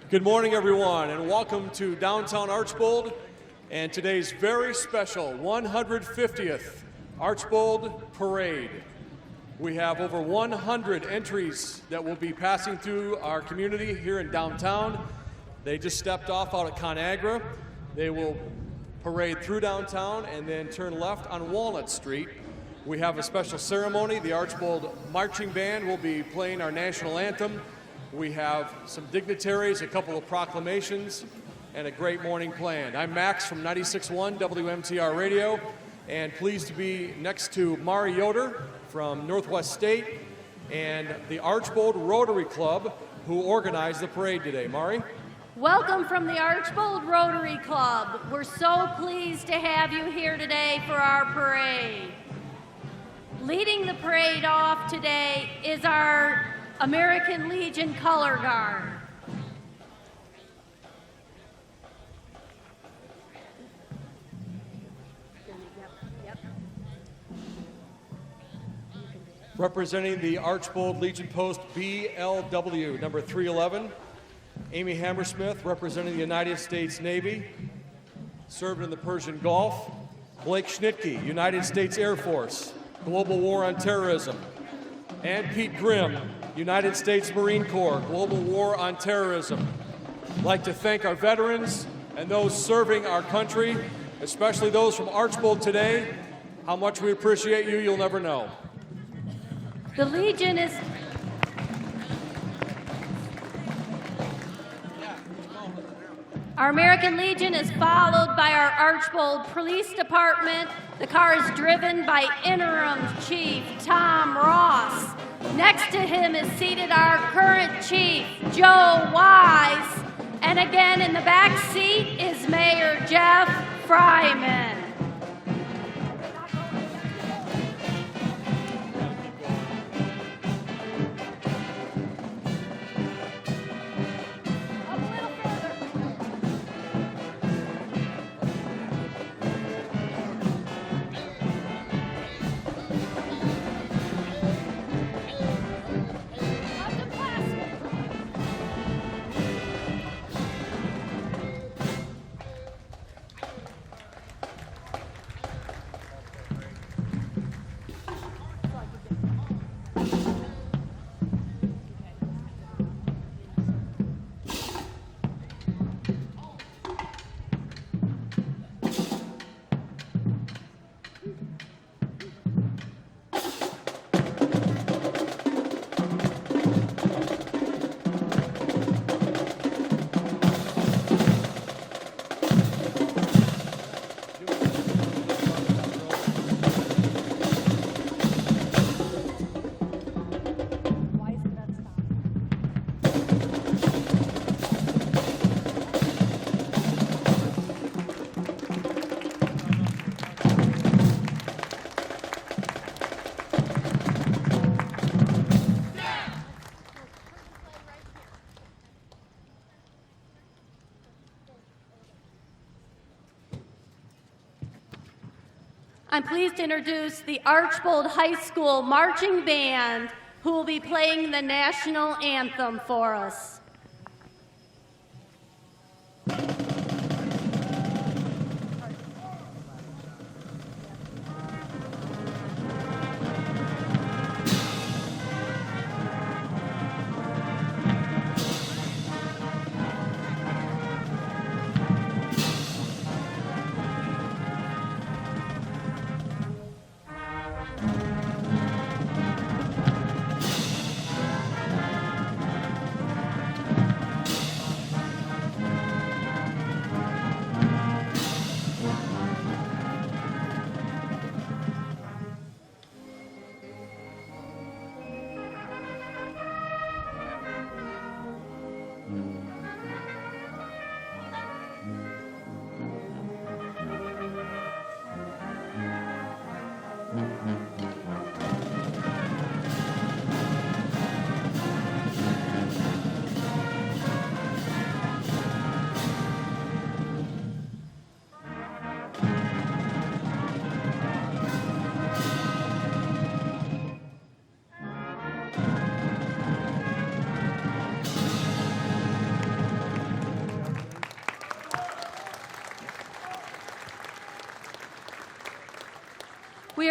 Good morning, everyone, and welcome to downtown Archbold and today's very special 150th Archbold Parade. We have over 100 entries that will be passing through our community here in downtown. They just stepped off out at ConAgra. They will parade through downtown and then turn left on Walnut Street. We have a special ceremony. The Archbold Marching Band will be playing our national anthem. We have some dignitaries, a couple of proclamations, and a great morning planned. I'm Max from 96.1 WMTR Radio, and pleased to be next to Mari Yoder from Northwest State and the Archbold Rotary Club, who organized the parade today. Mari? Welcome from the Archbold Rotary Club. We're so pleased to have you here today for our parade. Leading the parade off today is our American Legion Color Guard. Representing the Archbold Legion Post BLW, number 311, Amy Hammersmith, representing the United States Navy, served in the Persian Gulf. Blake Schnitke, United States Air Force, Global War on Terrorism. And Pete Grimm, United States Marine Corps, Global War on Terrorism. I'd like to thank our veterans and those serving our country, especially those from Archbold today. How much we appreciate you, you'll never know. The Legion is... Our American Legion is followed by our Archbold Police Department. The car is driven by Interim Chief Tom Ross. Next to him is seated our current Chief, Joe Wise. And again in the back seat is Mayor Jeff Fryman. I'm pleased to introduce the Archbold High School Marching Band, who will be playing the national anthem for us.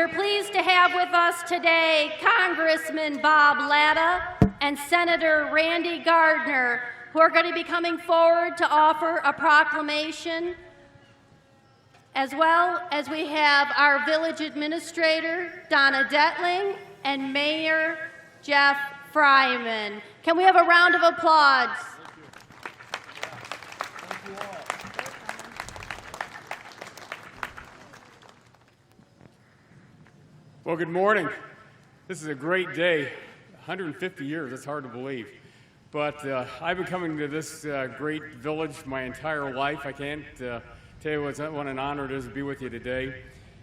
are pleased to have with us today Congressman Bob Latta and Senator Randy Gardner, who are going to be coming forward to offer a proclamation, as well as we have our village administrator, Donna Detling, and Mayor Jeff Fryman. Can we have a round of applause? Well, good morning. This is a great day. 150 years, that's hard to believe. But I've been coming to this great village my entire life. I can't tell you what an honor it is to be with you today.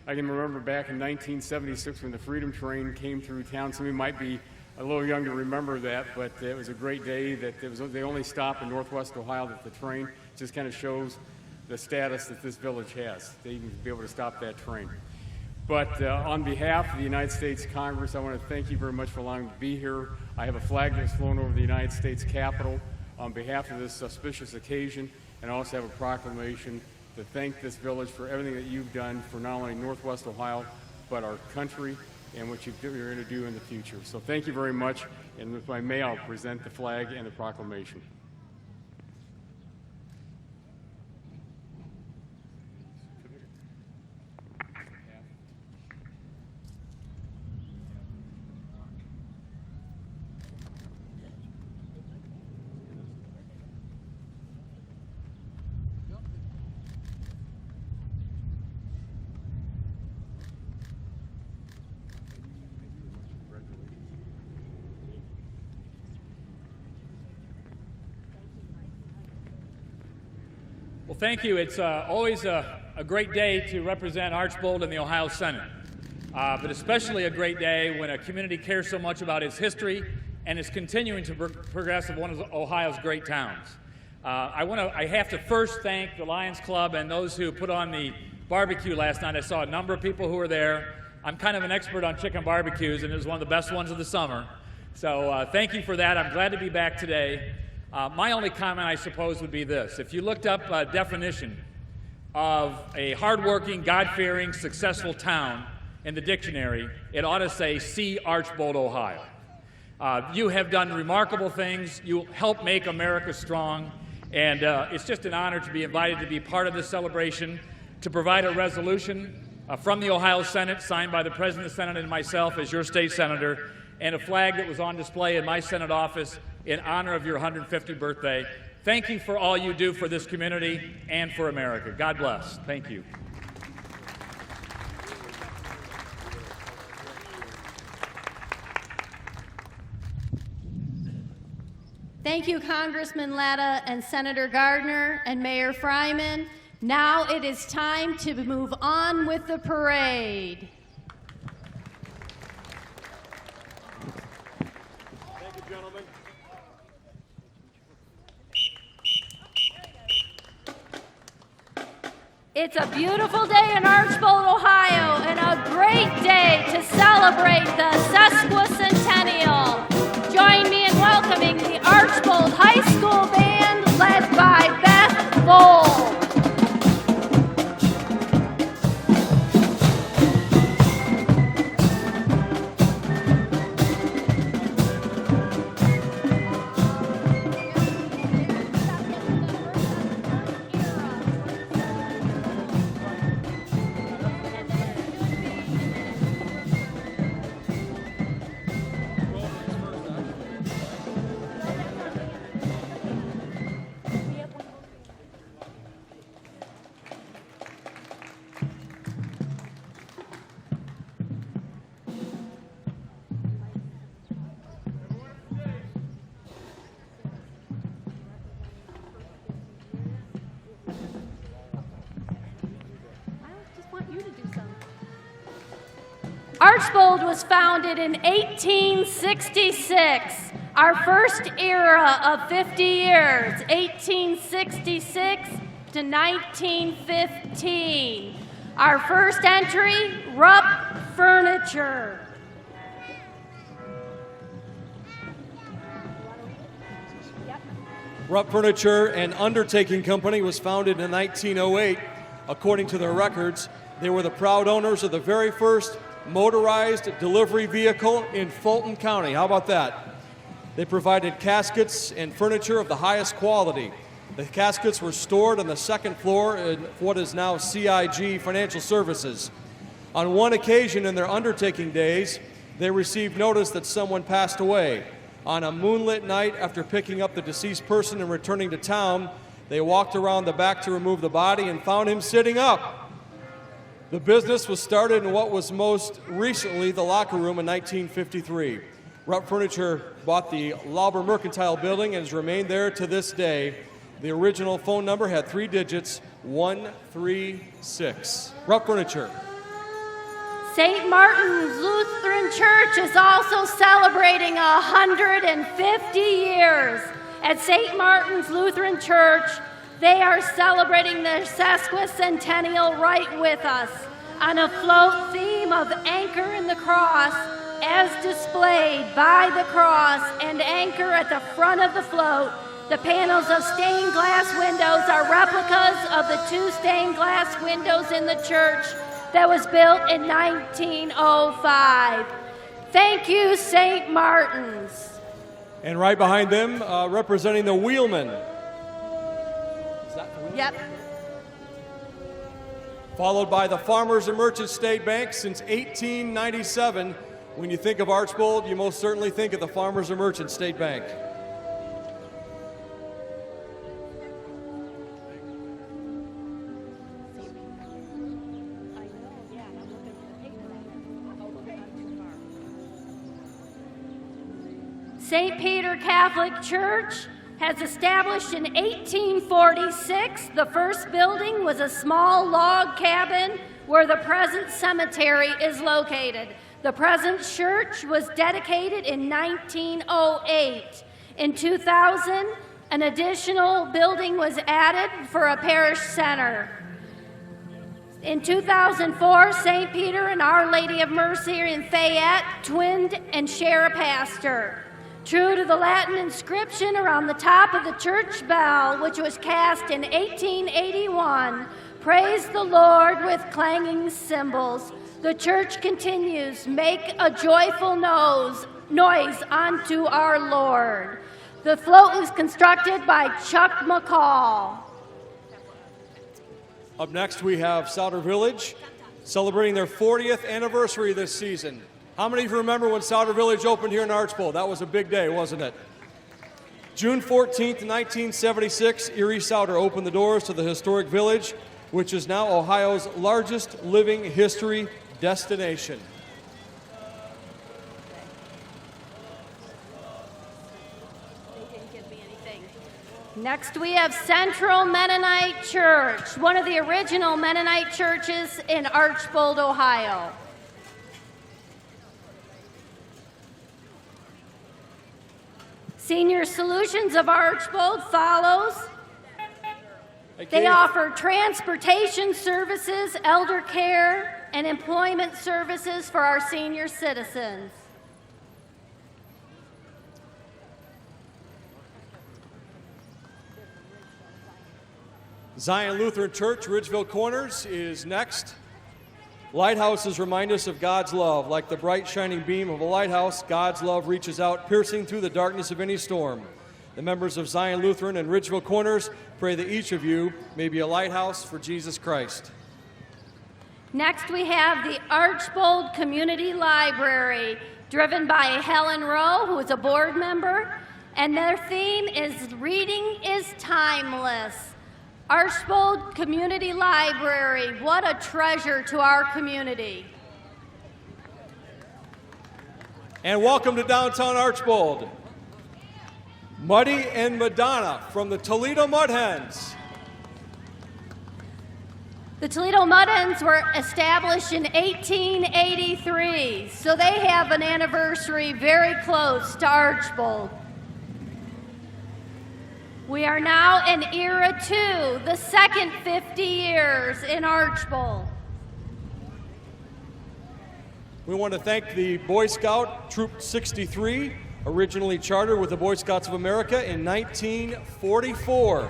I can remember back in 1976 when the Freedom Train came through town. Some of you might be a little young to remember that, but it was a great day. That it was the only stop in Northwest Ohio that the train just kind of shows the status that this village has. They even be able to stop that train. But on behalf of the United States Congress, I want to thank you very much for allowing me to be here. I have a flag that's flown over the United States Capitol on behalf of this auspicious occasion, and I also have a proclamation to thank this village for everything that you've done for not only Northwest Ohio, but our country and what you're going to do in the future. So thank you very much, and if I may, I'll present the flag and the proclamation. Well, thank you. It's always a great day to represent Archbold in the Ohio Senate, but especially a great day when a community cares so much about its history and is continuing to progress as one of Ohio's great towns. I have to first thank the Lions Club and those who put on the barbecue last night. I saw a number of people who were there. I'm kind of an expert on chicken barbecues, and it was one of the best ones of the summer. So thank you for that. I'm glad to be back today. My only comment, I suppose, would be this. If you looked up a definition of a hardworking, God-fearing, successful town in the dictionary, it ought to say, see Archbold, Ohio. You have done remarkable things. You help make America strong. And it's just an honor to be invited to be part of this celebration, to provide a resolution from the Ohio Senate, signed by the President of the Senate and myself as your state senator, and a flag that was on display in my Senate office in honor of your 150th birthday. Thank you for all you do for this community and for America. God bless. Thank you. Thank you, Congressman Latta and Senator Gardner and Mayor Fryman. Now it is time to move on with the parade. Thank you, gentlemen. It's a beautiful day in Archbold, Ohio, and a great day to celebrate the Sesquicentennial. Join me in welcoming the Archbold High School Band, led by Beth Bowl. Archbold was founded in 1866, our first era of 50 years, 1866 to 1915. Our first entry, Rupp Furniture. Rupp Furniture and Undertaking Company was founded in 1908. According to their records, they were the proud owners of the very first motorized delivery vehicle in Fulton County. How about that? They provided caskets and furniture of the highest quality. The caskets were stored on the second floor in what is now CIG Financial Services. On one occasion in their undertaking days, they received notice that someone passed away. On a moonlit night, after picking up the deceased person and returning to town, they walked around the back to remove the body and found him sitting up. The business was started in what was most recently the locker room in 1953. Rupp Furniture bought the Lauber Mercantile Building and has remained there to this day. The original phone number had 3 digits, 136. Rupp Furniture. St. Martin's Lutheran Church is also celebrating 150 years. At St. Martin's Lutheran Church, they are celebrating their Sesquicentennial right with us on a float theme of Anchor in the Cross, as displayed by the cross and anchor at the front of the float. The panels of stained glass windows are replicas of the 2 stained glass windows in the church that was built in 1905. Thank you, St. Martin's. And right behind them, representing the wheelmen. Is that the wheelmen? Yep. Followed by the Farmers and Merchants State Bank since 1897. When you think of Archbold, you most certainly think of the Farmers and Merchants State Bank. St. Peter Catholic Church has established in 1846. The first building was a small log cabin where the present cemetery is located. The present church was dedicated in 1908. In 2000, an additional building was added for a parish center. In 2004, St. Peter and Our Lady of Mercy in Fayette twinned and share a pastor. True to the Latin inscription around the top of the church bell, which was cast in 1881, praise the Lord with clanging cymbals. The church continues, make a joyful noise unto our Lord. The float was constructed by Chuck McCall. Up next, we have Souter Village celebrating their 40th anniversary this season. How many of you remember when Souter Village opened here in Archbold? That was a big day, wasn't it? June 14th, 1976, Erie Souter opened the doors to the historic village, which is now Ohio's largest living history destination. Next, we have Central Mennonite Church, one of the original Mennonite churches in Archbold, Ohio. Senior Solutions of Archbold follows. They offer transportation services, elder care, and employment services for our senior citizens. Zion Lutheran Church, Ridgeville Corners, is next. Lighthouses remind us of God's love. Like the bright shining beam of a lighthouse, God's love reaches out, piercing through the darkness of any storm. The members of Zion Lutheran and Ridgeville Corners pray that each of you may be a lighthouse for Jesus Christ. Next, we have the Archbold Community Library, driven by Helen Rowe, who is a board member, and their theme is Reading is Timeless. Archbold Community Library, what a treasure to our community. And welcome to downtown Archbold, Muddy and Madonna from the Toledo Mud Hens. The Toledo Mud Hens were established in 1883, so they have an anniversary very close to Archbold. We are now in Era 2, the second 50 years in Archbold. We want to thank the Boy Scout Troop 63, originally chartered with the Boy Scouts of America in 1944.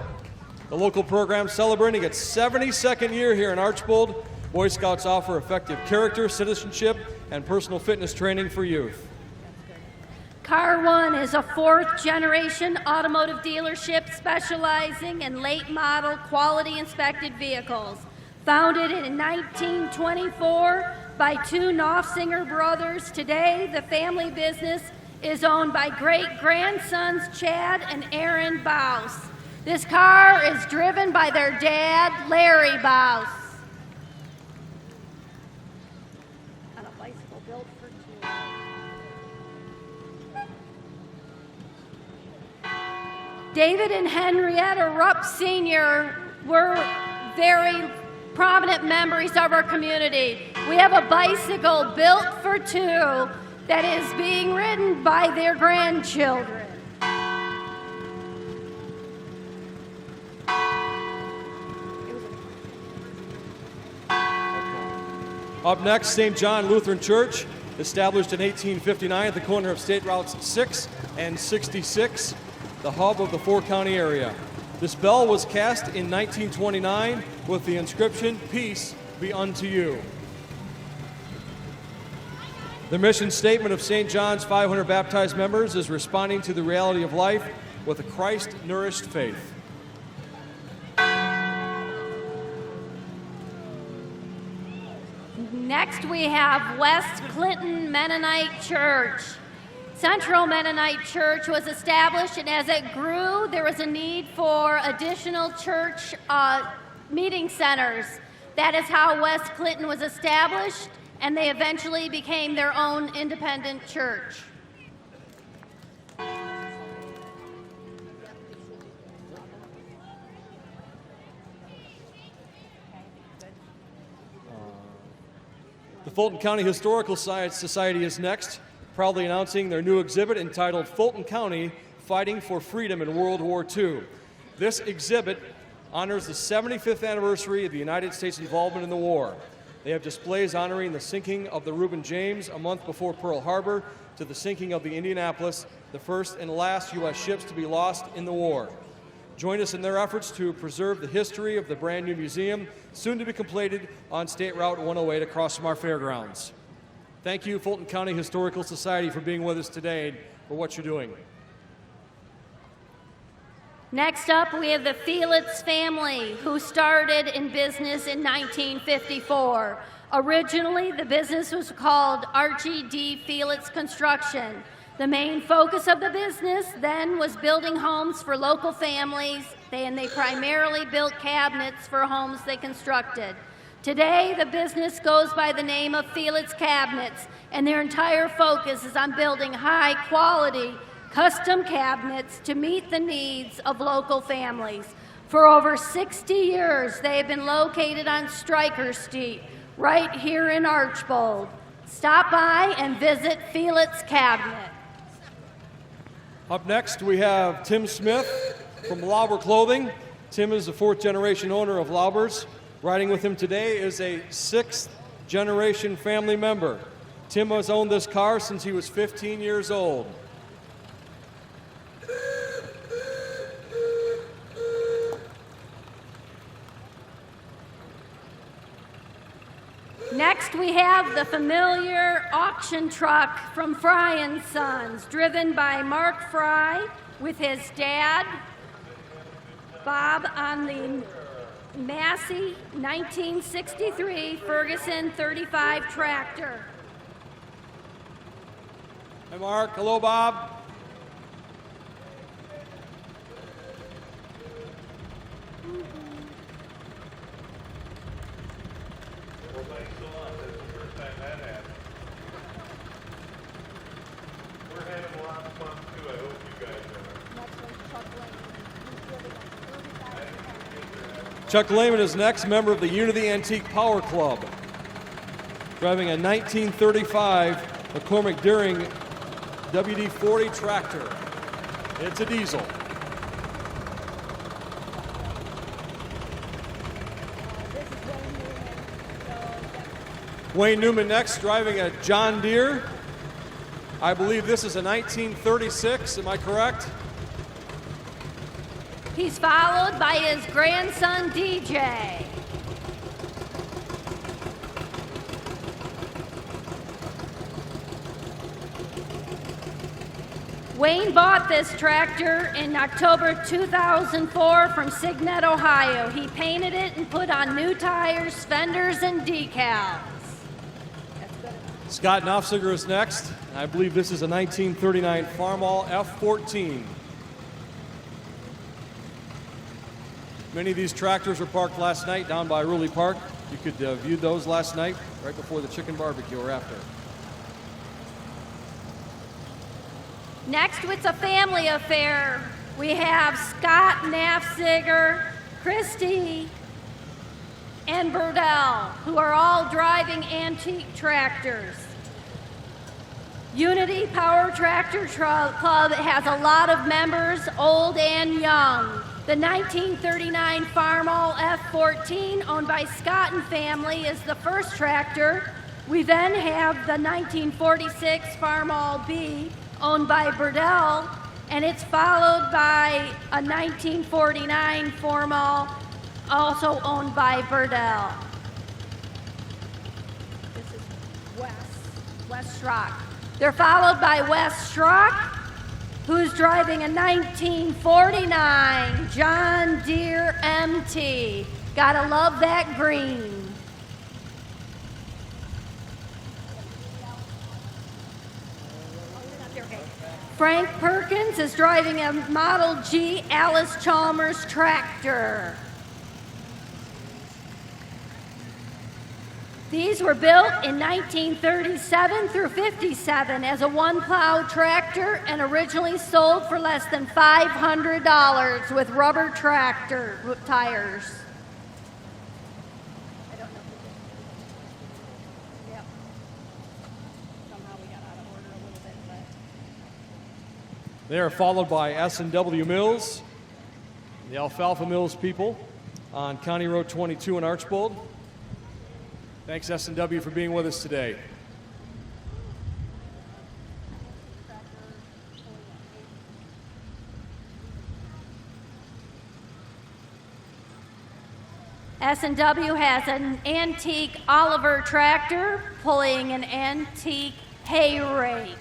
The local program celebrating its 72nd year here in Archbold. Boy Scouts offer effective character, citizenship, and personal fitness training for youth. Car One is a fourth-generation automotive dealership specializing in late-model, quality-inspected vehicles. Founded in 1924 by two Knopfsinger brothers, today the family business is owned by great-grandsons Chad and Aaron Baus. This car is driven by their dad, Larry Baus. On a bicycle built for two. David and Henrietta Rupp Sr. were very prominent members of our community. We have a bicycle built for two that is being ridden by their grandchildren. Up next, St. John Lutheran Church, established in 1859 at the corner of State Routes 6 and 66, the hub of the four-county area. This bell was cast in 1929 with the inscription, "Peace be unto you." The mission statement of St. John's 500 baptized members is responding to the reality of life with a Christ-nourished faith. Next, we have West Clinton Mennonite Church. Central Mennonite Church was established, and as it grew, there was a need for additional church meeting centers. That is how West Clinton was established, and they eventually became their own independent church. The Fulton County Historical Society is next, proudly announcing their new exhibit entitled Fulton County Fighting for Freedom in World War II. This exhibit honors the 75th anniversary of the United States involvement in the war. They have displays honoring the sinking of the Reuben James a month before Pearl Harbor to the sinking of the Indianapolis, the first and last U.S. ships to be lost in the war. Join us in their efforts to preserve the history of the brand new museum, soon to be completed on State Route 108 across from our fairgrounds. Thank you, Fulton County Historical Society, for being with us today and for what you're doing. Next up, we have the Felix family, who started in business in 1954. Originally, the business was called Archie D. Felix Construction. The main focus of the business then was building homes for local families, and they primarily built cabinets for homes they constructed. Today, the business goes by the name of Felix Cabinets, and their entire focus is on building high-quality, custom cabinets to meet the needs of local families. For over 60 years, they have been located on Stryker Street, right here in Archbold. Stop by and visit Felix Cabinet. Up next, we have Tim Smith from Lauber Clothing. Tim is the fourth-generation owner of Lauber's. Riding with him today is a sixth-generation family member. Tim has owned this car since he was 15 years old. Next, we have the familiar auction truck from Fry & Sons, driven by Mark Fry with his dad, Bob, on the Massey 1963 Ferguson 35 tractor. Hi, Mark. Hello, Bob. Chuck Lehman is next, member of the Unity Antique Power Club, driving a 1935 McCormick Deering WD-40 tractor. It's a diesel. Wayne Newman next, driving a John Deere. I believe this is a 1936, am I correct? He's followed by his grandson, DJ. Wayne bought this tractor in October 2004 from Signet, Ohio. He painted it and put on new tires, fenders, and decals. Scott Knopfsiger is next. I believe this is a 1939 Farmall F-14. Many of these tractors were parked last night down by Ruley Park. You could view those last night, right before the chicken barbecue or after. Next, it's a family affair. We have Scott Knopfsiger, Christy, and Burdell, who are all driving antique tractors. Unity Power Tractor Club has a lot of members, old and young. The 1939 Farmall F-14, owned by Scott and family, is the first tractor. We then have the 1946 Farmall B, owned by Burdell, and it's followed by a 1949 Farmall, also owned by Burdell. This is Wes Schrock. They're followed by Wes Schrock, who's driving a 1949 John Deere MT. Gotta love that green. Frank Perkins is driving a Model G Alice Chalmers tractor. These were built in 1937 through 57 as a one-plow tractor and originally sold for less than $500 with rubber tractor tires. I don't know. Yep. Somehow we got out of order a little bit, but. They are followed by S&W Mills, the Alfalfa Mills people on County Road 22 in Archbold. Thanks, S&W, for being with us today. S&W has an antique Oliver tractor pulling an antique hay rake.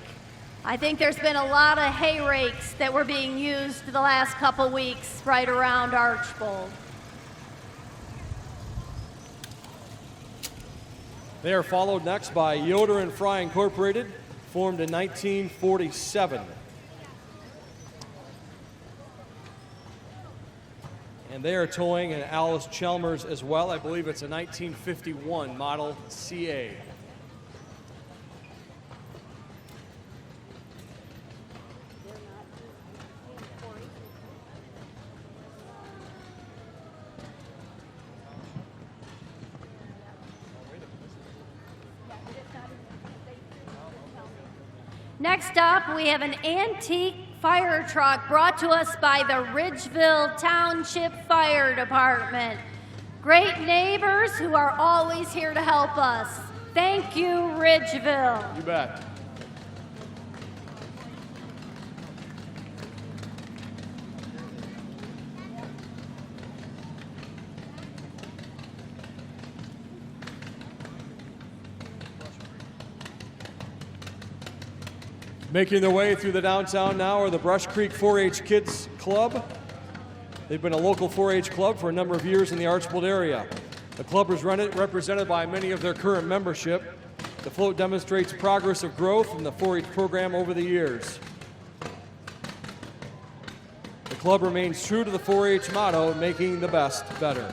I think there's been a lot of hay rakes that were being used the last couple weeks right around Archbold. They are followed next by Yoder and Fry Incorporated, formed in 1947. And they are towing an Alice Chalmers as well. I believe it's a 1951 Model CA. Next up, we have an antique fire truck brought to us by the Ridgeville Township Fire Department. Great neighbors who are always here to help us. Thank you, Ridgeville. You bet. Making their way through the downtown now are the Brush Creek 4-H Kids Club. They've been a local 4-H club for a number of years in the Archbold area. The club is represented by many of their current membership. The float demonstrates progress of growth in the 4-H program over the years. The club remains true to the 4-H motto, making the best better.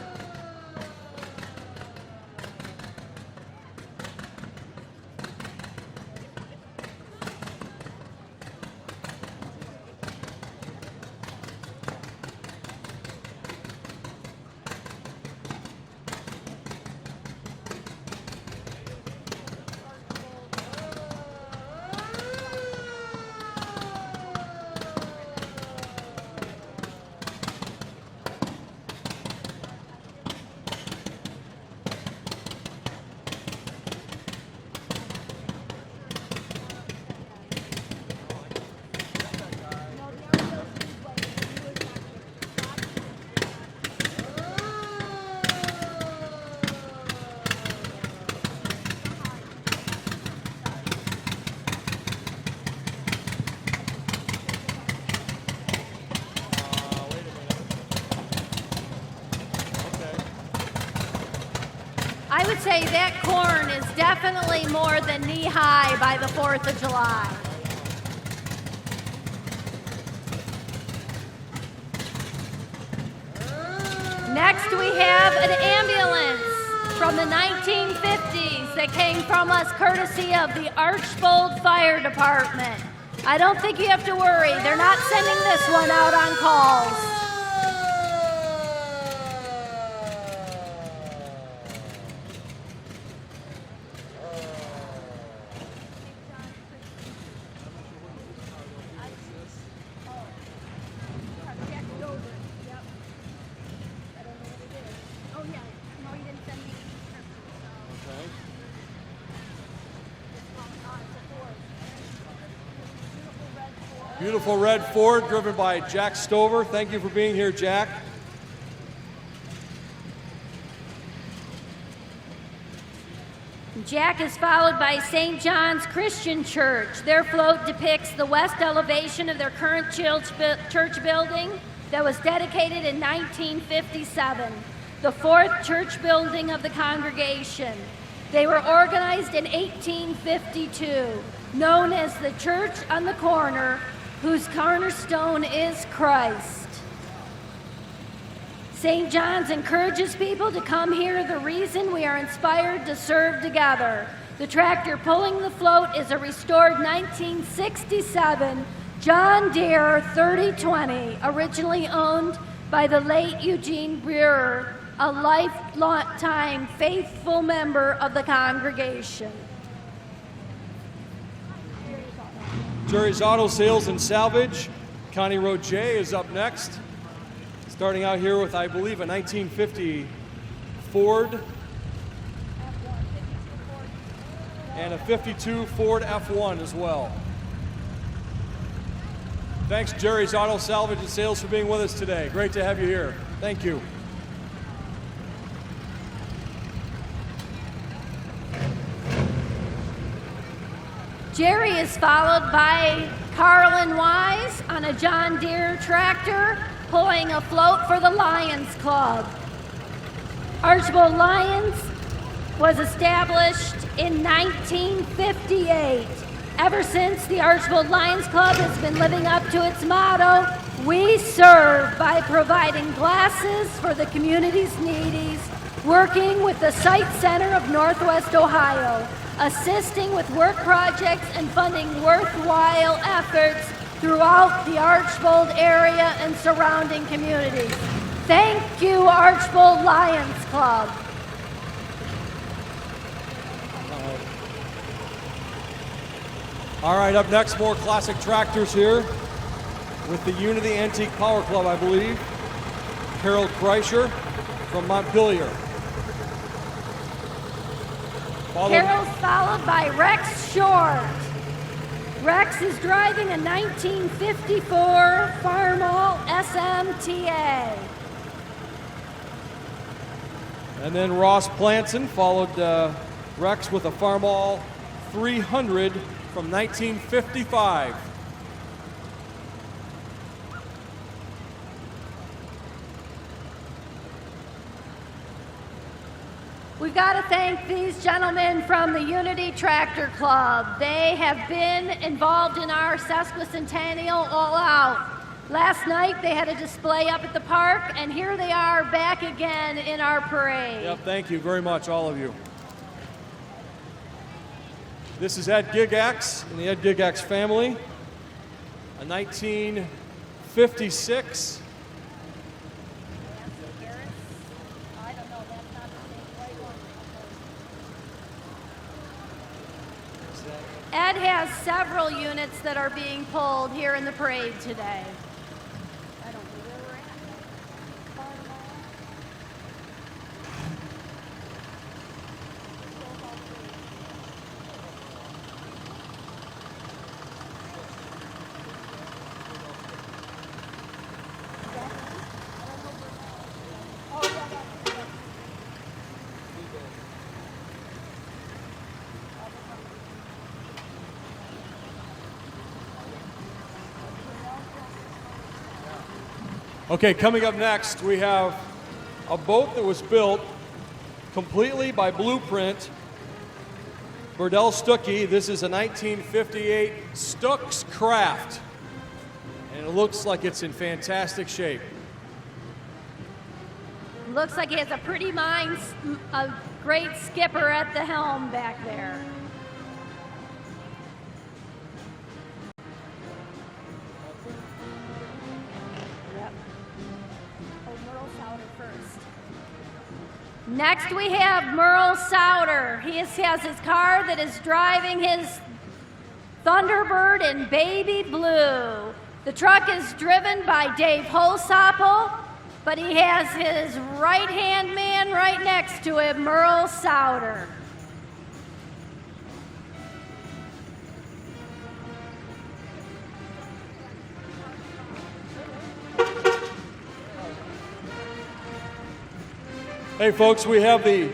I would say that corn is definitely more than knee-high by the 4th of July. Next, we have an ambulance from the 1950s that came from us courtesy of the Archbold Fire Department. I don't think you have to worry. They're not sending this one out on calls. Beautiful red Ford driven by Jack Stover. Thank you for being here, Jack. Jack is followed by St. John's Christian Church. Their float depicts the west elevation of their current church building that was dedicated in 1957, the fourth church building of the congregation. They were organized in 1852, known as the Church on the Corner, whose cornerstone is Christ. St. John's encourages people to come hear the reason we are inspired to serve together. The tractor pulling the float is a restored 1967 John Deere 3020, originally owned by the late Eugene Brewer, a lifetime faithful member of the congregation. Jerry's Auto Sales and Salvage. County Road J is up next. Starting out here with, I believe, a 1950 Ford and a 52 Ford F1 as well. Thanks, Jerry's Auto Salvage and Sales, for being with us today. Great to have you here. Thank you. Jerry is followed by Carlin Wise on a John Deere tractor pulling a float for the Lions Club. Archbold Lions was established in 1958. Ever since, the Archbold Lions Club has been living up to its motto, "We serve by providing glasses for the community's needies," working with the Sight Center of Northwest Ohio, assisting with work projects and funding worthwhile efforts throughout the Archbold area and surrounding communities. Thank you, Archbold Lions Club. All right, up next, more classic tractors here with the Unity Antique Power Club, I believe. Harold Kreischer from Montpelier. Carol's followed by Rex Short. Rex is driving a 1954 Farmall SMTA. And then Ross Planson followed Rex with a Farmall 300 from 1955. We've got to thank these gentlemen from the Unity Tractor Club. They have been involved in our Sesquicentennial all out. Last night they had a display up at the park, and here they are back again in our parade. Yep, thank you very much, all of you. This is Ed Gigax and the Ed Gigax family, a 1956 Ed has several units that are being pulled here in the parade today. I don't know where we're at. Okay, coming up next, we have a boat that was built completely by blueprint. Burdell Stuckey, this is a 1958 Stuck's Craft, and it looks like it's in fantastic shape. Looks like he has a pretty mind, a great skipper at the helm back there. Yep. Oh, Merle Souter first. Next we have Merle Souter. He has his car that is driving his Thunderbird in baby blue. The truck is driven by Dave Holsapple, but he has his right-hand man right next to him, Merle Souter. Hey folks, we have the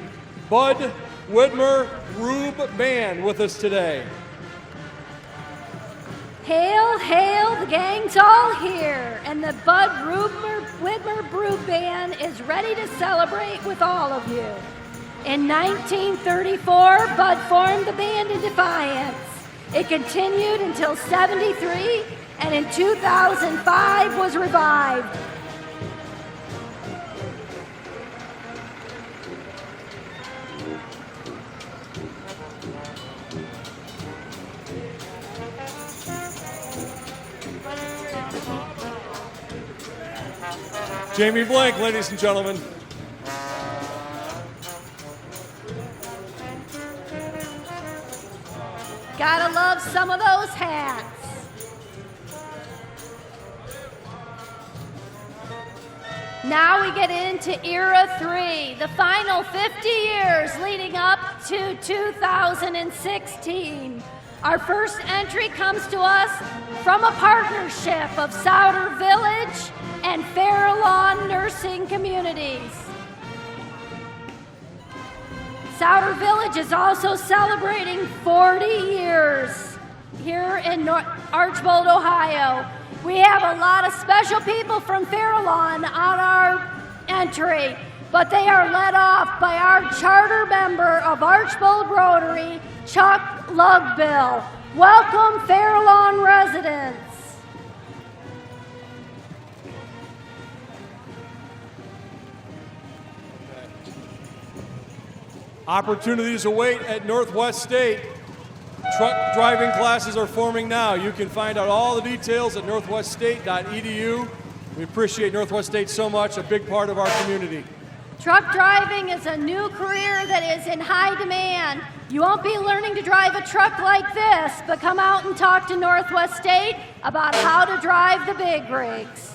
Bud Widmer Rube Band with us today. Hail, hail, the gang's all here, and the Bud Widmer Brew Band is ready to celebrate with all of you. In 1934, Bud formed the band in defiance. It continued until '73, and in 2005 was revived. Jamie Blank, ladies and gentlemen. Gotta love some of those hats. Now we get into Era 3, the final 50 years leading up to 2016. Our first entry comes to us from a partnership of Souter Village and Fairlawn Nursing Communities. Souter Village is also celebrating 40 years here in Archbold, Ohio. We have a lot of special people from Fairlawn on our entry, but they are led off by our charter member of Archbold Rotary, Chuck Lugbill. Welcome, Fairlawn residents. Opportunities await at Northwest State. Truck driving classes are forming now. You can find out all the details at northweststate.edu. We appreciate Northwest State so much, a big part of our community. Truck driving is a new career that is in high demand. You won't be learning to drive a truck like this, but come out and talk to Northwest State about how to drive the big rigs.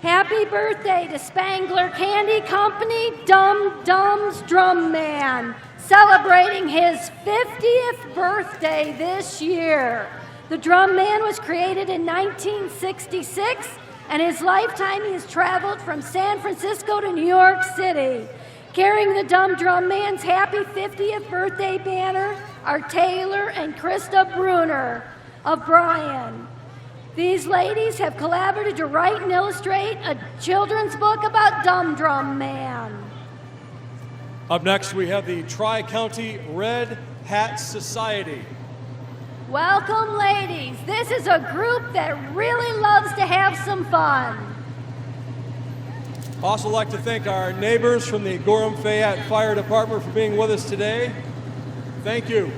Happy birthday to Spangler Candy Company, Dum Dum's Drum Man, celebrating his 50th birthday this year. The Drum Man was created in 1966, and his lifetime he has traveled from San Francisco to New York City. Carrying the Dumb Drum Man's happy 50th birthday banner are Taylor and Krista Bruner of Bryan. These ladies have collaborated to write and illustrate a children's book about Dumb Drum Man. Up next, we have the Tri-County Red Hat Society. Welcome, ladies. This is a group that really loves to have some fun. Also like to thank our neighbors from the Gorham-Fayette Fire Department for being with us today. Thank you.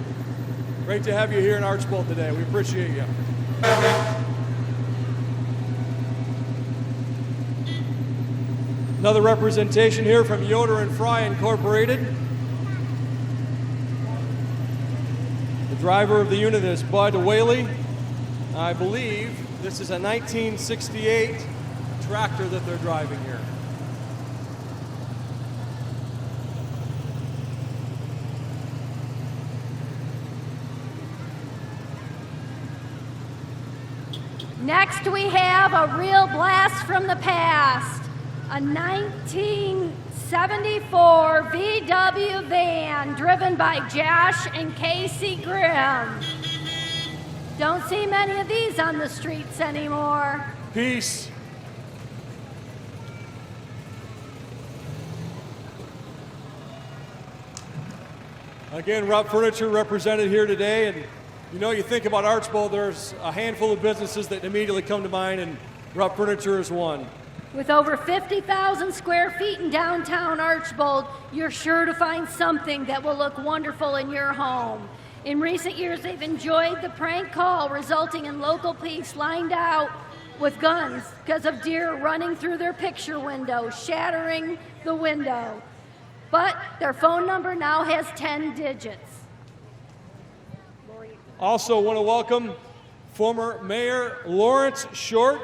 Great to have you here in Archbold today. We appreciate you. Another representation here from Yoder and Fry Incorporated. The driver of the unit is Bud Whaley. I believe this is a 1968 tractor that they're driving here. Next, we have a real blast from the past. A 1974 VW van driven by Josh and Casey Grimm. Don't see many of these on the streets anymore. Again, Rupp Furniture represented here today, and you know, you think about Archbold, there's a handful of businesses that immediately come to mind, and Rupp Furniture is one. With over 50,000 square feet in downtown Archbold, you're sure to find something that will look wonderful in your home. In recent years, they've enjoyed the prank call, resulting in local police lined out with guns because of deer running through their picture window, shattering the window. But their phone number now has 10 digits. Also want to welcome former Mayor Lawrence Short.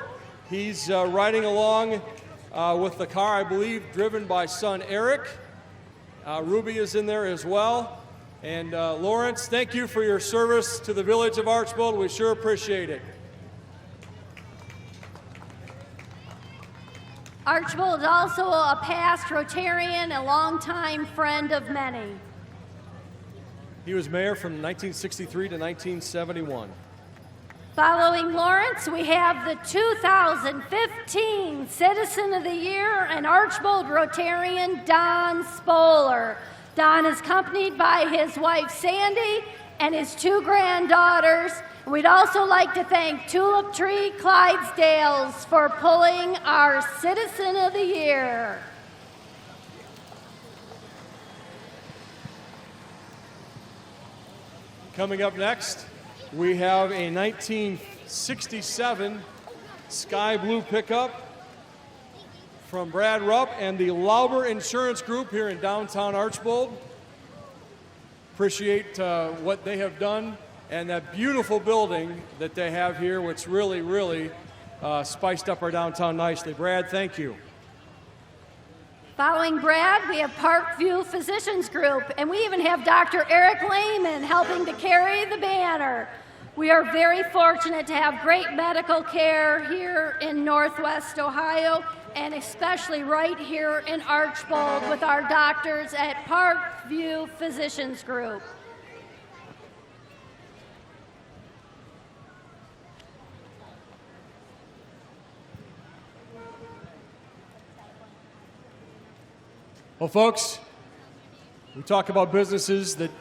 He's riding along with the car, I believe, driven by son Eric. Ruby is in there as well. And Lawrence, thank you for your service to the village of Archbold. We sure appreciate it. Archbold is also a past Rotarian, a longtime friend of many. He was mayor from 1963 to 1971. Following Lawrence, we have the 2015 Citizen of the Year and Archbold Rotarian Don Spoler. Don is accompanied by his wife Sandy and his 2 granddaughters. We'd also like to thank Tulip Tree Clydesdales for pulling our Citizen of the Year. Coming up next, we have a 1967 sky blue pickup from Brad Rupp and the Lauber Insurance Group here in downtown Archbold. Appreciate what they have done and that beautiful building that they have here, which really spiced up our downtown nicely. Brad, thank you. Following Brad, we have Parkview Physicians Group, and we even have Dr. Eric Lehman helping to carry the banner. We are very fortunate to have great medical care here in Northwest Ohio, and especially right here in Archbold with our doctors at Parkview Physicians Group. Well, folks, we talk about businesses that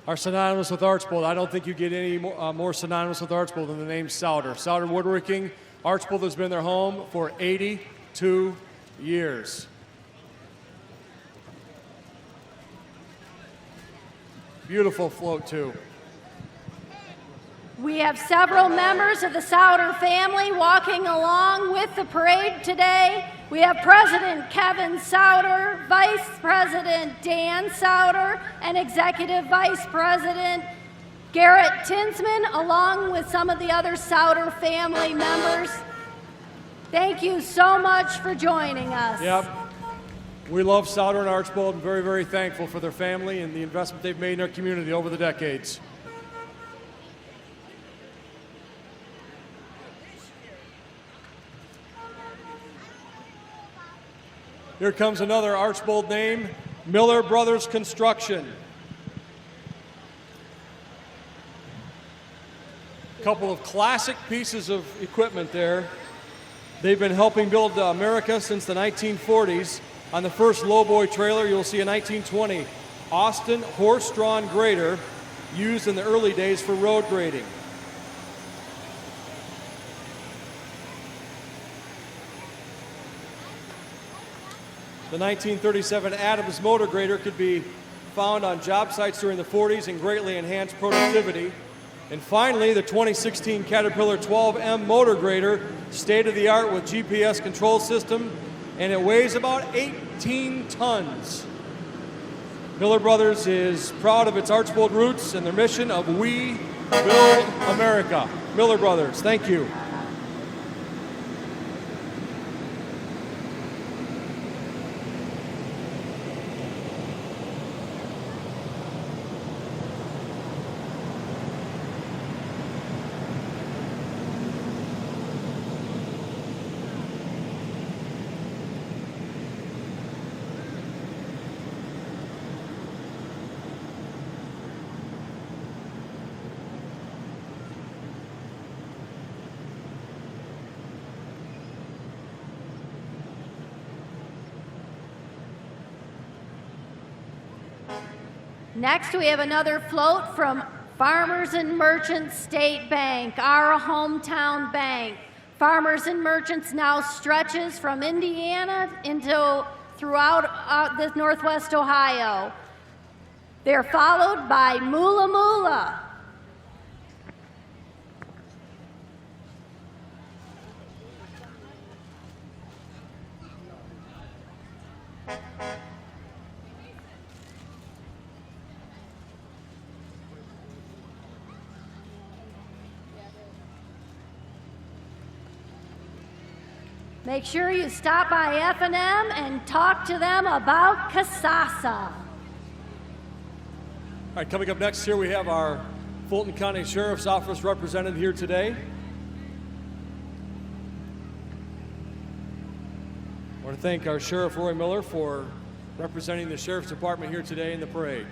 are synonymous with Archbold. I don't think you get any more synonymous with Archbold than the name Souder. Souder Woodworking. Archbold has been their home for 82 years. Beautiful float, too. We have several members of the Souder family walking along with the parade today. We have President Kevin Souder, Vice President Dan Souder, and Executive Vice President Garrett Tinsman, along with some of the other Souder family members. Thank you so much for joining us. Yep. We love Souder and Archbold and very thankful for their family and the investment they've made in our community over the decades. Here comes another Archbold name, Miller Brothers Construction. A couple of classic pieces of equipment there. They've been helping build America since the 1940s. On the first lowboy trailer, you'll see a 1920 Austin horse-drawn grader used in the early days for road grading. The 1937 Adams motor grader could be found on job sites during the 40s and greatly enhanced productivity. And finally, the 2016 Caterpillar 12M motor grader, state-of-the-art with GPS control system, and it weighs about 18 tons. Miller Brothers is proud of its Archbold roots and their mission of We Build America. Miller Brothers, thank you. Next, we have another float from Farmers and Merchants State Bank, our hometown bank. Farmers and Merchants now stretches from Indiana into throughout the Northwest Ohio. They're followed by Moola Moola. Make sure you stop by F&M and talk to them about Casasa. All right, coming up next here, we have our Fulton County Sheriff's Office represented here today. I want to thank our Sheriff Roy Miller for representing the Sheriff's Department here today in the parade.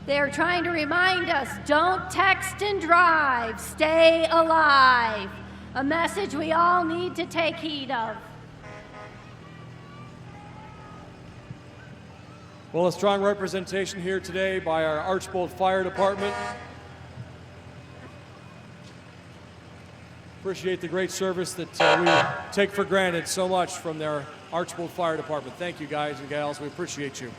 They're trying to remind us, don't text and drive, stay alive. A message we all need to take heed of. Well, a strong representation here today by our Archbold Fire Department. Appreciate the great service that we take for granted so much from their Archbold Fire Department. Thank you, guys and gals. We appreciate you.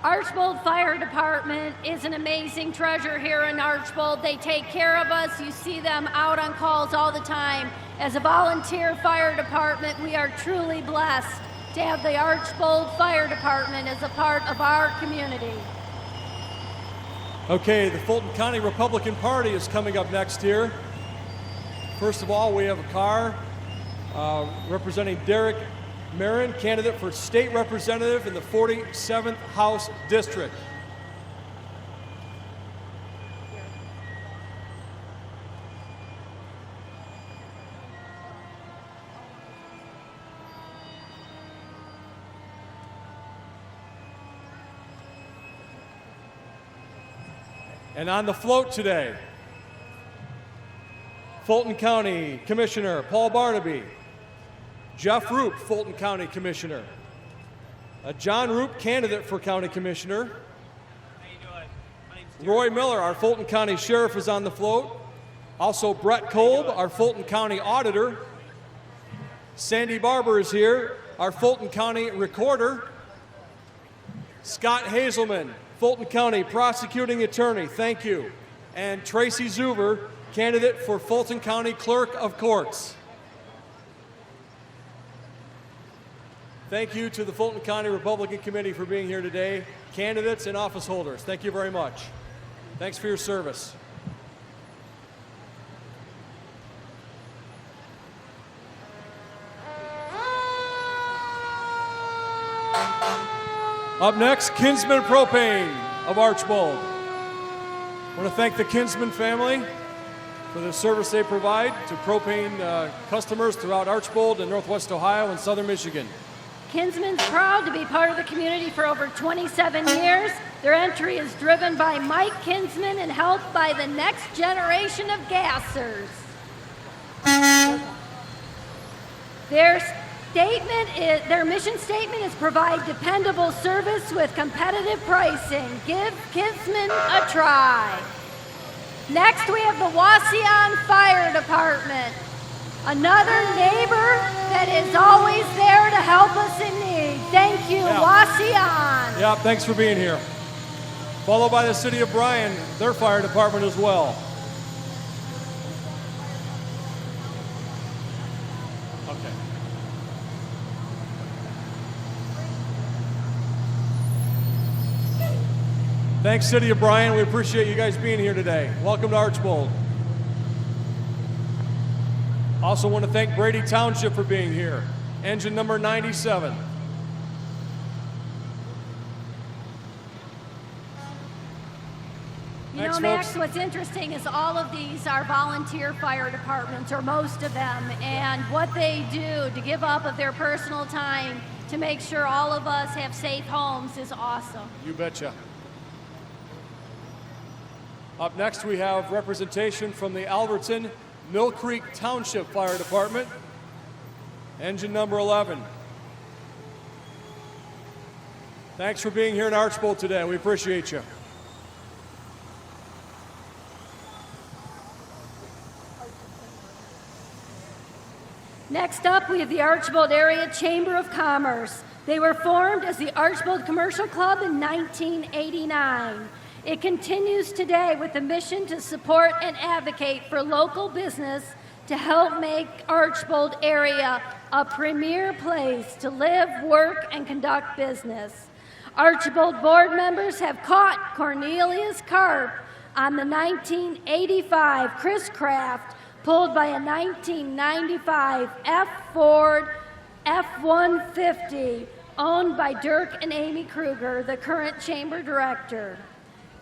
Archbold Fire Department is an amazing treasure here in Archbold. They take care of us. You see them out on calls all the time. As a volunteer fire department, we are truly blessed to have the Archbold Fire Department as a part of our community. Okay, the Fulton County Republican Party is coming up next here. First of all, we have a car representing Derek Marin, candidate for state representative in the 47th House District. And on the float today, Fulton County Commissioner Paul Barnaby, Jeff Roop, Fulton County Commissioner. John Roop, candidate for County Commissioner. How you doing? My name's Roy Miller, our Fulton County Sheriff, is on the float. Also Brett Kolb, our Fulton County Auditor. Sandy Barber is here, our Fulton County Recorder. Scott Hazelman, Fulton County Prosecuting Attorney, thank you. And Tracy Zuber, candidate for Fulton County Clerk of Courts. Thank you to the Fulton County Republican Committee for being here today, candidates and office holders. Thank you very much. Thanks for your service. Up next, Kinsman Propane of Archbold. I want to thank the Kinsman family for the service they provide to propane customers throughout Archbold and Northwest Ohio and Southern Michigan. Kinsman's proud to be part of the community for over 27 years. Their entry is driven by Mike Kinsman and helped by the next generation of gassers. Their mission statement is provide dependable service with competitive pricing. Give Kinsman a try. Next, we have the Wauseon Fire Department. Another neighbor that is always there to help us in need. Thank you, Wauseon. Yeah, thanks for being here. Followed by the City of Bryan, their fire department as well. Okay. Thanks, City of Bryan. We appreciate you guys being here today. Welcome to Archbold. Also want to thank Brady Township for being here. Engine number 97. You Thanks, know, Max, folks. what's interesting is all of these are volunteer fire departments, or most of them, and what they do to give up of their personal time to make sure all of us have safe homes is awesome. You betcha. Up next, we have representation from the Alberton Mill Creek Township Fire Department, engine number 11. Thanks for being here in Archbold today. We appreciate you. Next up, we have the Archbold Area Chamber of Commerce. They were formed as the Archbold Commercial Club in 1989. It continues today with the mission to support and advocate for local business to help make Archbold area a premier place to live, work, and conduct business. Archbold board members have caught Cornelius carp on the 1985 Chris Craft pulled by a 1995 F Ford F-150 owned by Dirk and Amy Kruger, the current chamber director.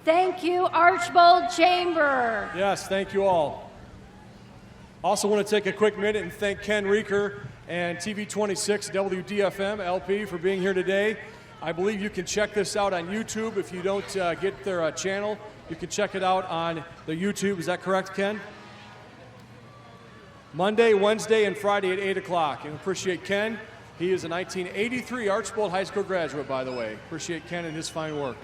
Thank you, Archbold Chamber. Yes, thank you all. Also want to take a quick minute and thank Ken Reeker and TV26 WDFM LP for being here today. I believe you can check this out on YouTube. If you don't get their channel, you can check it out on the YouTube. Is that correct, Ken? Monday, Wednesday, and Friday at 8 o'clock. And appreciate Ken. He is a 1983 Archbold High School graduate, by the way. Appreciate Ken and his fine work.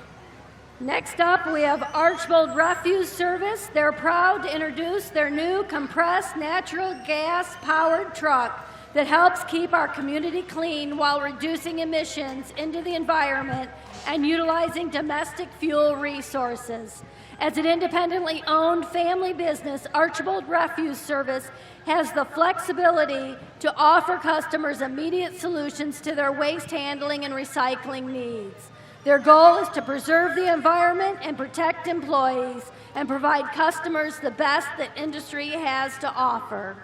Next up, we have Archbold Refuse Service. They're proud to introduce their new compressed natural gas powered truck that helps keep our community clean while reducing emissions into the environment and utilizing domestic fuel resources. As an independently owned family business, Archbold Refuse Service has the flexibility to offer customers immediate solutions to their waste handling and recycling needs. Their goal is to preserve the environment and protect employees and provide customers the best that industry has to offer.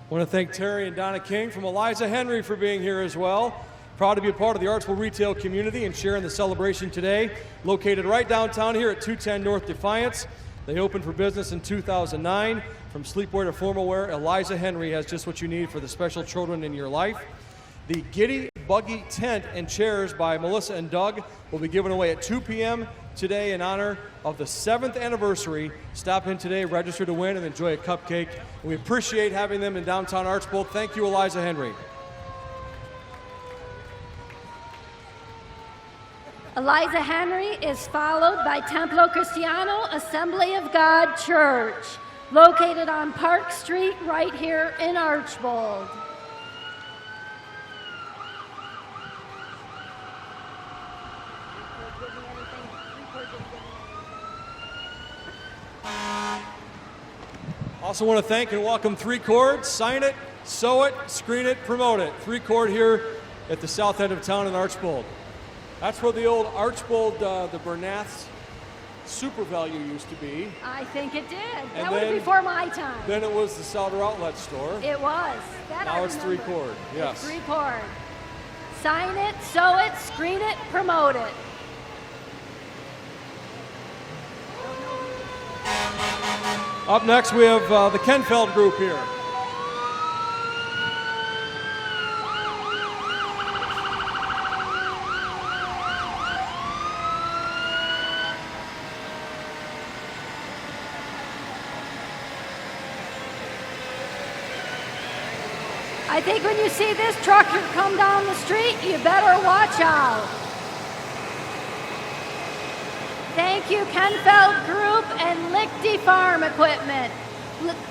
I want to thank Terry and Donna King from Eliza Henry for being here as well. Proud to be a part of the Archbold retail community and sharing the celebration today. Located right downtown here at 210 North Defiance. They opened for business in 2009. From sleepwear to formal wear, Eliza Henry has just what you need for the special children in your life. The Giddy Buggy tent and chairs by Melissa and Doug will be given away at 2 p.m. today in honor of the 7th anniversary. Stop in today, register to win, and enjoy a cupcake. And we appreciate having them in downtown Archbold. Thank you, Eliza Henry. Eliza Henry is followed by Templo Cristiano Assembly of God Church, located on Park Street right here in Archbold. Also want to thank and welcome 3 Chord. Sign it, sew it, screen it, promote it. 3 Chord here at the south end of town in Archbold. That's where the old Archbold, the Bernath's Super Value used to be. I think it did. And That was then- before my time. Then it was the Souder Outlet store. It was. That I Now it's 3 remember. Chord, yes. It's 3 Chord. Sign it, sew it, screen it, promote it. Up next, we have the Kenfeld group here. I think when you see this trucker come down the street, you better watch out. Thank you, Kenfeld Group and Lichty Farm Equipment.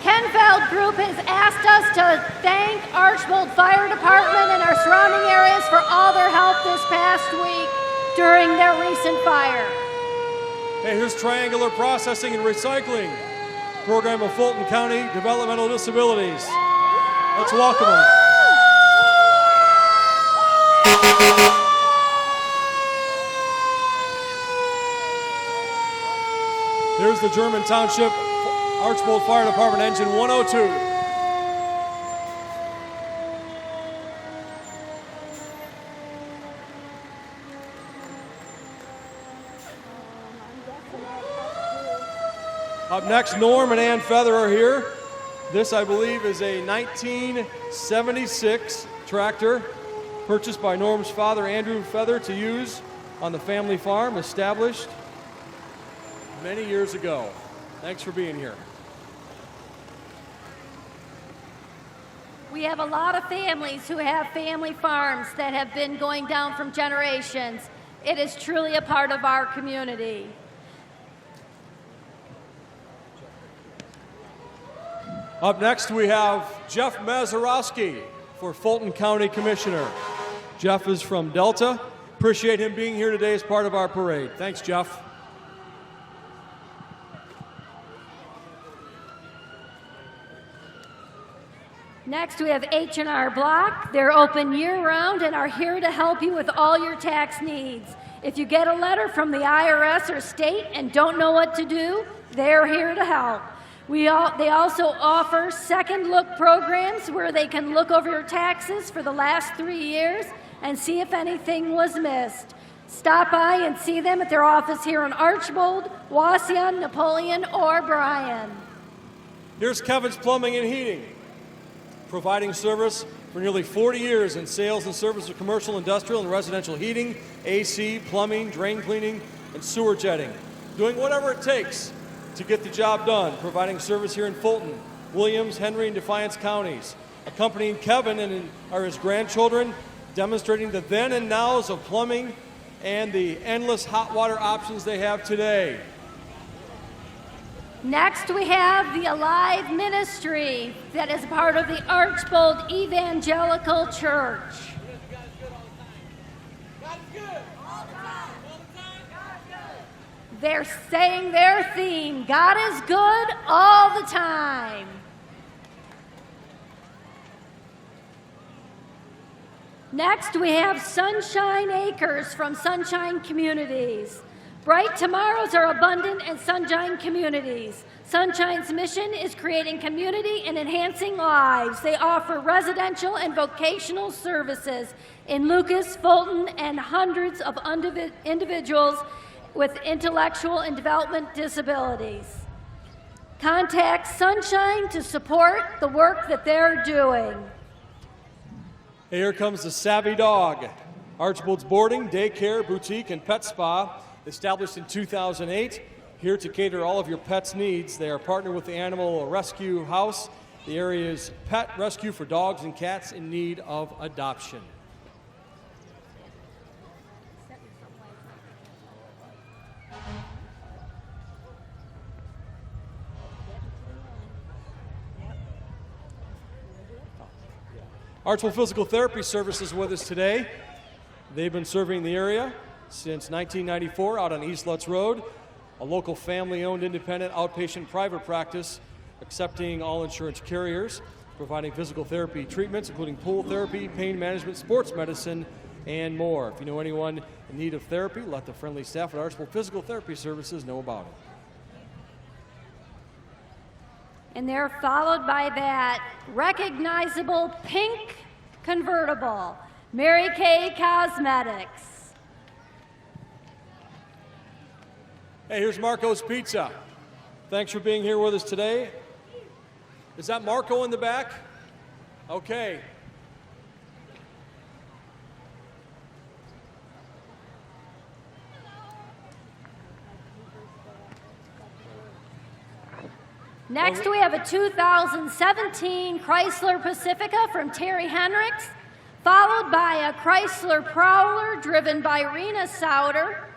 Kenfeld Group has asked us to thank Archbold Fire Department and our surrounding areas for all their help this past week during their recent fire. Hey, here's Triangular Processing and Recycling, program of Fulton County Developmental Disabilities. Let's welcome them. Here's the German Township Archbold Fire Department Engine 102. Oh Up next, Norm and Ann Feather are here. This, I believe, is a 1976 tractor purchased by Norm's father, Andrew Feather, to use on the family farm, established many years ago. Thanks for being here. We have a lot of families who have family farms that have been going down from generations. It is truly a part of our community. Up next, we have Jeff Mazurowski for Fulton County Commissioner. Jeff is from Delta. Appreciate him being here today as part of our parade. Thanks, Jeff. Next, we have H&R Block. They're open year-round and are here to help you with all your tax needs. If you get a letter from the IRS or state and don't know what to do, they're here to help. They also offer second look programs where they can look over your taxes for the last 3 years and see if anything was missed. Stop by and see them at their office here in Archbold, Wasion, Napoleon, or Bryan. Here's Kevin's Plumbing and Heating, providing service for nearly 40 years in sales and service of commercial, industrial, and residential heating, AC, plumbing, drain cleaning, and sewer jetting. Doing whatever it takes to get the job done, providing service here in Fulton, Williams, Henry, and Defiance counties. Accompanying Kevin and are his grandchildren, demonstrating the then and nows of plumbing and the endless hot water options they have today. Next, we have the Alive Ministry that is part of the Archbold Evangelical Church. They're saying their theme, God is good all the time. Next, we have Sunshine Acres from Sunshine Communities. Bright tomorrows are abundant in Sunshine Communities. Sunshine's mission is creating community and enhancing lives. They offer residential and vocational services in Lucas, Fulton, and hundreds of individuals with intellectual and development disabilities. Contact Sunshine to support the work that they're doing. Hey, here comes the Savvy Dog. Archbold's boarding, daycare, boutique, and pet spa, established in 2008, here to cater all of your pets' needs. They are partnered with the Animal Rescue House, the area's pet rescue for dogs and cats in need of adoption. Archbold Physical Therapy Services with us today. They've been serving the area since 1994 out on East Lutz Road, a local family-owned independent outpatient private practice accepting all insurance carriers, providing physical therapy treatments including pool therapy, pain management, sports medicine, and more. If you know anyone in need of therapy, let the friendly staff at Archbold Physical Therapy Services know about it. And they're followed by that recognizable pink convertible, Mary Kay Cosmetics. Hey, here's Marco's Pizza. Thanks for being here with us today. Is that Marco in the back? Okay. Next, we have a 2017 Chrysler Pacifica from Terry Henricks, followed by a Chrysler Prowler driven by Rena Sauter.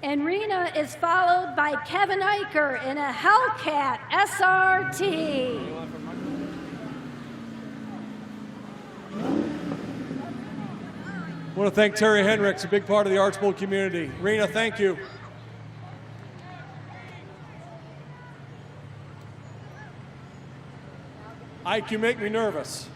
And Rena is followed by Kevin Eicher in a Hellcat SRT. I want to thank Terry Henricks, a big part of the Archbold community. Rena, thank you. Ike, you make me nervous.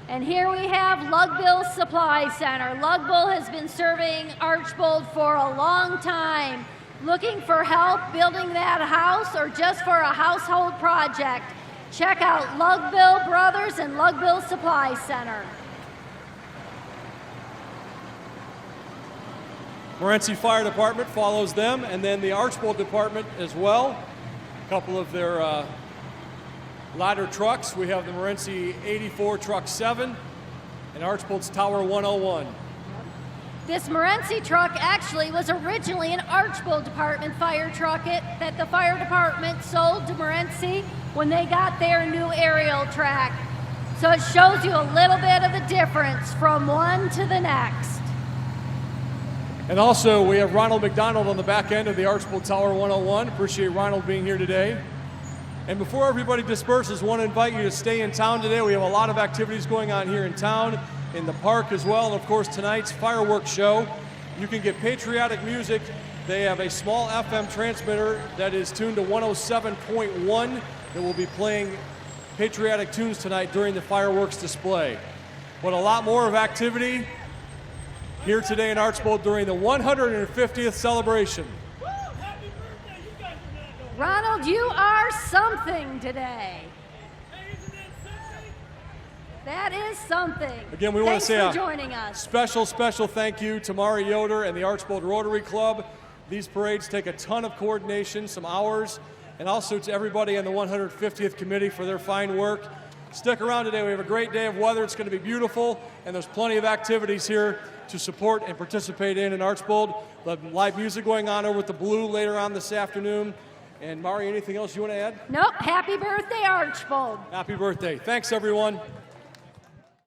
And here we have Lugbill Supply Center. Lugbill has been serving Archbold for a long time. Looking for help building that house or just for a household project? Check out Lugville Brothers and Lugville Supply Center. Morenci Fire Department follows them, and then the Archbold Department as well. A couple of their ladder trucks. We have the Morenci 84 Truck 7 and Archbold's Tower 101. This Morenci truck actually was originally an Archbold Department fire truck that the fire department sold to Morenci when they got their new aerial track. So it shows you a little bit of the difference from one to the next. And also, we have Ronald McDonald on the back end of the Archbold Tower 101. Appreciate Ronald being here today. And before everybody disperses, I want to invite you to stay in town today. We have a lot of activities going on here in town, in the park as well, and of course tonight's fireworks show. You can get patriotic music. They have a small FM transmitter that is tuned to 107.1 that will be playing patriotic tunes tonight during the fireworks display. But a lot more of activity here today in Archbold during the 150th celebration. Ronald, you are something today. That is something. Again, we want to say Thanks for joining us. Special thank you to Mari Yoder and the Archbold Rotary Club. These parades take a ton of coordination, some hours, and also to everybody on the 150th committee for their fine work. Stick around today. We have a great day of weather. It's going to be beautiful, and there's plenty of activities here to support and participate in Archbold. We'll have live music going on over at the Blue later on this afternoon. And Mari, anything else you want to add? Nope. Happy birthday, Archbold. Happy birthday. Thanks, everyone.